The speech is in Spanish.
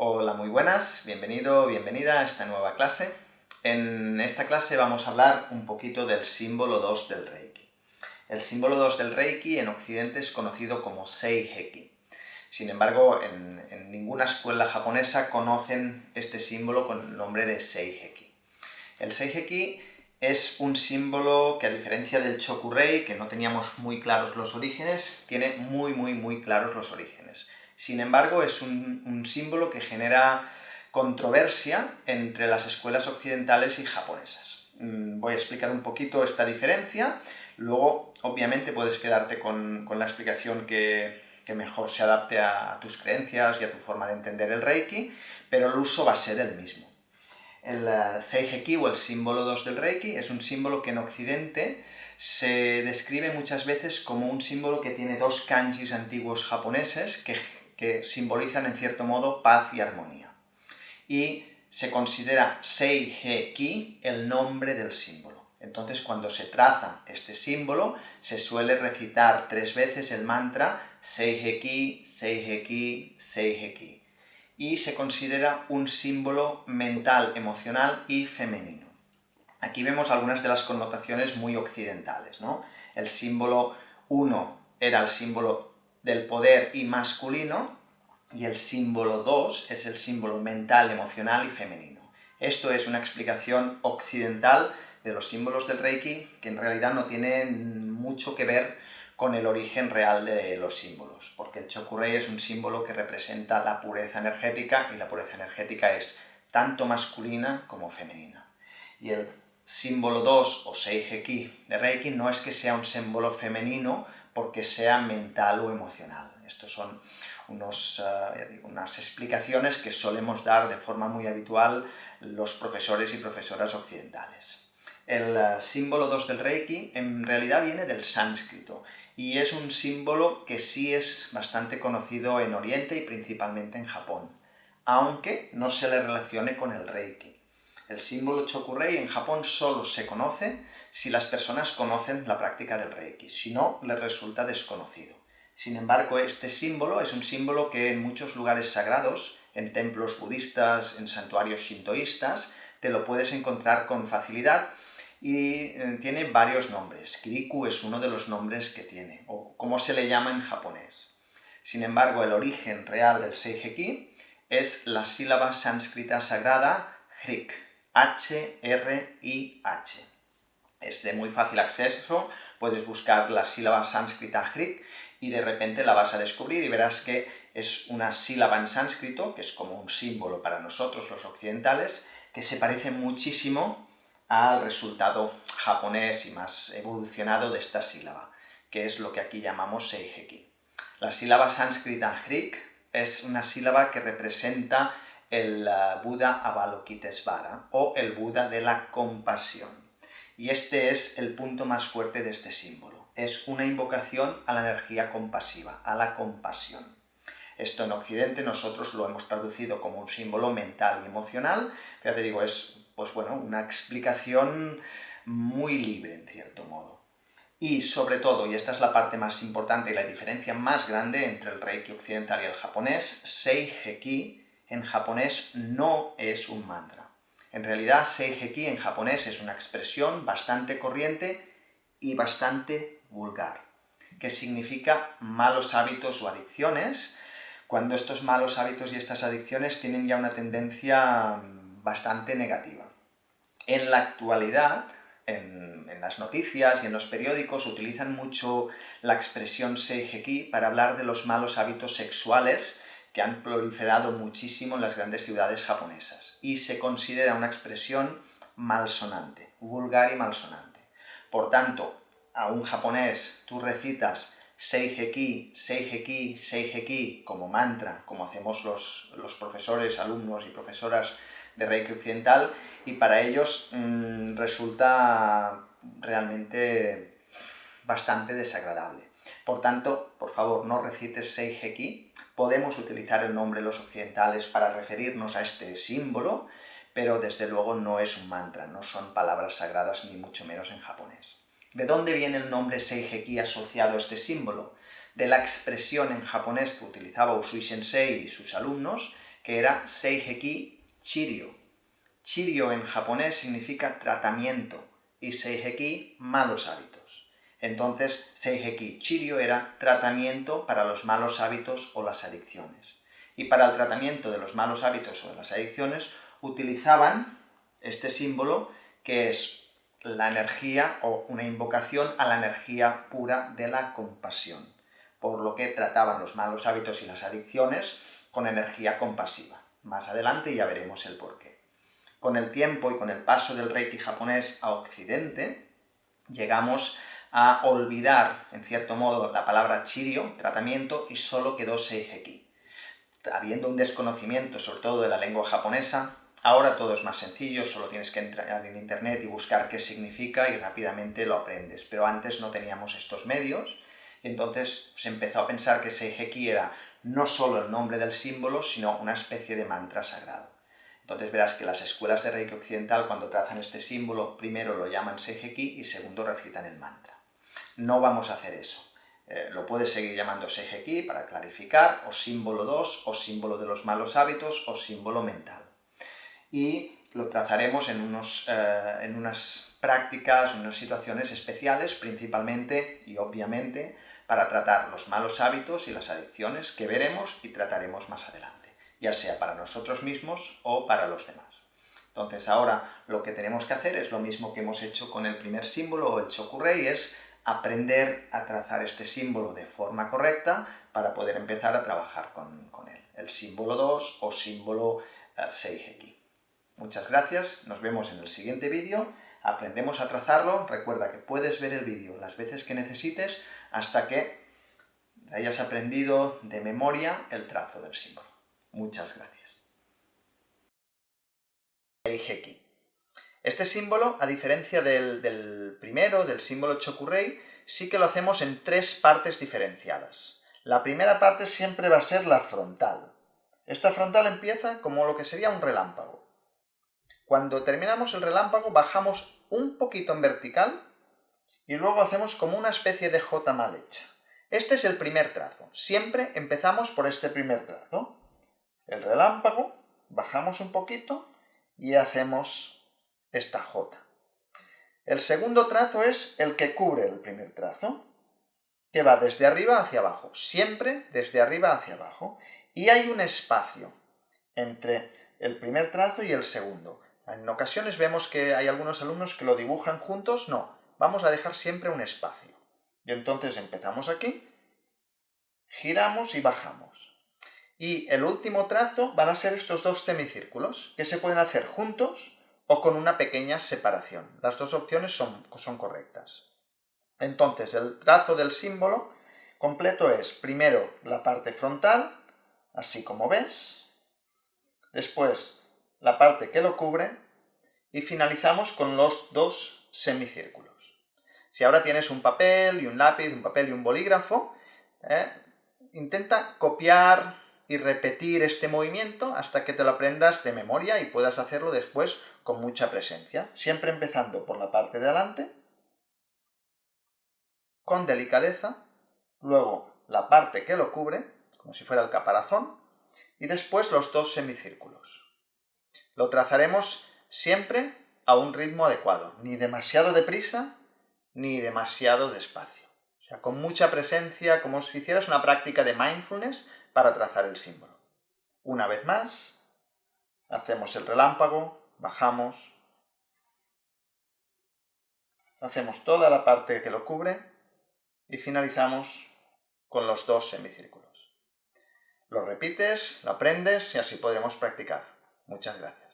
Hola, muy buenas, bienvenido, bienvenida a esta nueva clase. En esta clase vamos a hablar un poquito del símbolo 2 del Reiki. El símbolo 2 del Reiki en Occidente es conocido como Seiheki. Sin embargo, en ninguna escuela japonesa conocen este símbolo con el nombre de Seiheki. El Seiheki es un símbolo que, a diferencia del Chokurei, que no teníamos muy claros los orígenes, tiene muy claros los orígenes. Sin embargo, es un símbolo que genera controversia entre las escuelas occidentales y japonesas. Voy a explicar un poquito esta diferencia, luego obviamente puedes quedarte con la explicación que mejor se adapte a tus creencias y a tu forma de entender el Reiki, pero el uso va a ser el mismo. El Seiheki o el símbolo 2 del Reiki es un símbolo que en Occidente se describe muchas veces como un símbolo que tiene dos kanjis antiguos japoneses que simbolizan en cierto modo paz y armonía. Y se considera Seiheki el nombre del símbolo. Entonces, cuando se traza este símbolo, se suele recitar 3 veces el mantra Seiheki, Seiheki, Seiheki. Y se considera un símbolo mental, emocional y femenino. Aquí vemos algunas de las connotaciones muy occidentales, ¿no? El símbolo 1 era el símbolo del poder y masculino, y el símbolo 2 es el símbolo mental, emocional y femenino. Esto es una explicación occidental de los símbolos del Reiki que en realidad no tienen mucho que ver con el origen real de los símbolos, porque el Chokurei es un símbolo que representa la pureza energética, y la pureza energética es tanto masculina como femenina. Y el símbolo 2 o Seiheki de Reiki no es que sea un símbolo femenino porque sea mental o emocional. Estos son unas explicaciones que solemos dar de forma muy habitual los profesores y profesoras occidentales. El símbolo 2 del Reiki en realidad viene del sánscrito y es un símbolo que sí es bastante conocido en Oriente y principalmente en Japón, aunque no se le relacione con el Reiki. El símbolo Chokurei en Japón solo se conoce si las personas conocen la práctica del Reiki, si no, les resulta desconocido. Sin embargo, este símbolo es un símbolo que en muchos lugares sagrados, en templos budistas, en santuarios shintoístas, te lo puedes encontrar con facilidad y tiene varios nombres. Kiriku es uno de los nombres que tiene, o como se le llama en japonés. Sin embargo, el origen real del Seiheki es la sílaba sánscrita sagrada Hrik, H-R-I-H. Es de muy fácil acceso, puedes buscar la sílaba sánscrita Hrik y de repente la vas a descubrir y verás que es una sílaba en sánscrito, que es como un símbolo para nosotros los occidentales, que se parece muchísimo al resultado japonés y más evolucionado de esta sílaba, que es lo que aquí llamamos Seiheki. La sílaba sánscrita Hrik es una sílaba que representa el Buda Avalokitesvara o el Buda de la compasión. Y este es el punto más fuerte de este símbolo. Es una invocación a la energía compasiva, a la compasión. Esto en Occidente nosotros lo hemos traducido como un símbolo mental y emocional, pero ya te digo, es una explicación muy libre en cierto modo. Y sobre todo, y esta es la parte más importante y la diferencia más grande entre el Reiki occidental y el japonés, Seiheki en japonés no es un mantra. En realidad, Seiheki en japonés es una expresión bastante corriente y bastante vulgar, que significa malos hábitos o adicciones, cuando estos malos hábitos y estas adicciones tienen ya una tendencia bastante negativa. En la actualidad, en las noticias y en los periódicos utilizan mucho la expresión Seiheki para hablar de los malos hábitos sexuales que han proliferado muchísimo en las grandes ciudades japonesas, y se considera una expresión malsonante, vulgar y malsonante. Por tanto, a un japonés tú recitas Seiheki, Seiheki, Seiheki como mantra, como hacemos los profesores, alumnos y profesoras de Reiki occidental, y para ellos resulta realmente bastante desagradable. Por tanto, por favor, no recites Seiheki. Podemos utilizar el nombre de los occidentales para referirnos a este símbolo, pero desde luego no es un mantra, no son palabras sagradas ni mucho menos en japonés. ¿De dónde viene el nombre Seiheki asociado a este símbolo? De la expresión en japonés que utilizaba Usui Sensei y sus alumnos, que era Seiheki Chiryo. Chiryo en japonés significa tratamiento y Seiheki malos hábitos. Entonces, Seiheki Chiryo era tratamiento para los malos hábitos o las adicciones. Y para el tratamiento de los malos hábitos o de las adicciones utilizaban este símbolo que es la energía o una invocación a la energía pura de la compasión, por lo que trataban los malos hábitos y las adicciones con energía compasiva. Más adelante ya veremos el porqué. Con el tiempo y con el paso del Reiki japonés a Occidente, llegamos a olvidar, en cierto modo, la palabra Chiryo, tratamiento, y solo quedó Seiheki. Habiendo un desconocimiento, sobre todo de la lengua japonesa, ahora todo es más sencillo, solo tienes que entrar en internet y buscar qué significa y rápidamente lo aprendes. Pero antes no teníamos estos medios, y entonces se empezó a pensar que Seiheki era no solo el nombre del símbolo, sino una especie de mantra sagrado. Entonces verás que las escuelas de Reiki occidental, cuando trazan este símbolo, primero lo llaman Seiheki y segundo recitan el mantra. No vamos a hacer eso. Lo puedes seguir llamando Seiheki para clarificar, o símbolo 2, o símbolo de los malos hábitos, o símbolo mental. Y lo trazaremos en unas prácticas, en unas situaciones especiales, principalmente y obviamente para tratar los malos hábitos y las adicciones que veremos y trataremos más adelante, ya sea para nosotros mismos o para los demás. Entonces ahora lo que tenemos que hacer es lo mismo que hemos hecho con el primer símbolo o el Chokurei, es aprender a trazar este símbolo de forma correcta para poder empezar a trabajar con él. El símbolo 2 o símbolo Seiheki. Muchas gracias, nos vemos en el siguiente vídeo. Aprendemos a trazarlo. Recuerda que puedes ver el vídeo las veces que necesites hasta que hayas aprendido de memoria el trazo del símbolo. Muchas gracias. Seiheki. Este símbolo, a diferencia del primero, del símbolo Chokurei, sí que lo hacemos en 3 partes diferenciadas. La primera parte siempre va a ser la frontal. Esta frontal empieza como lo que sería un relámpago. Cuando terminamos el relámpago bajamos un poquito en vertical y luego hacemos como una especie de J mal hecha. Este es el primer trazo. Siempre empezamos por este primer trazo. El relámpago, bajamos un poquito y hacemos esta J. El segundo trazo es el que cubre el primer trazo, que va desde arriba hacia abajo, siempre desde arriba hacia abajo, y hay un espacio entre el primer trazo y el segundo. En ocasiones vemos que hay algunos alumnos que lo dibujan juntos, no, vamos a dejar siempre un espacio. Y entonces empezamos aquí, giramos y bajamos. Y el último trazo van a ser estos 2 semicírculos, que se pueden hacer juntos o con una pequeña separación. Las 2 opciones son correctas. Entonces, el trazo del símbolo completo es primero la parte frontal, así como ves, después la parte que lo cubre y finalizamos con los 2 semicírculos. Si ahora tienes un papel y un lápiz, un papel y un bolígrafo, intenta copiar y repetir este movimiento hasta que te lo aprendas de memoria y puedas hacerlo después con mucha presencia. Siempre empezando por la parte de adelante, con delicadeza, luego la parte que lo cubre, como si fuera el caparazón, y después los 2 semicírculos. Lo trazaremos siempre a un ritmo adecuado, ni demasiado deprisa, ni demasiado despacio. O sea, con mucha presencia, como si hicieras una práctica de mindfulness para trazar el símbolo. Una vez más, hacemos el relámpago, bajamos, hacemos toda la parte que lo cubre y finalizamos con los 2 semicírculos. Lo repites, lo aprendes y así podremos practicar. Muchas gracias.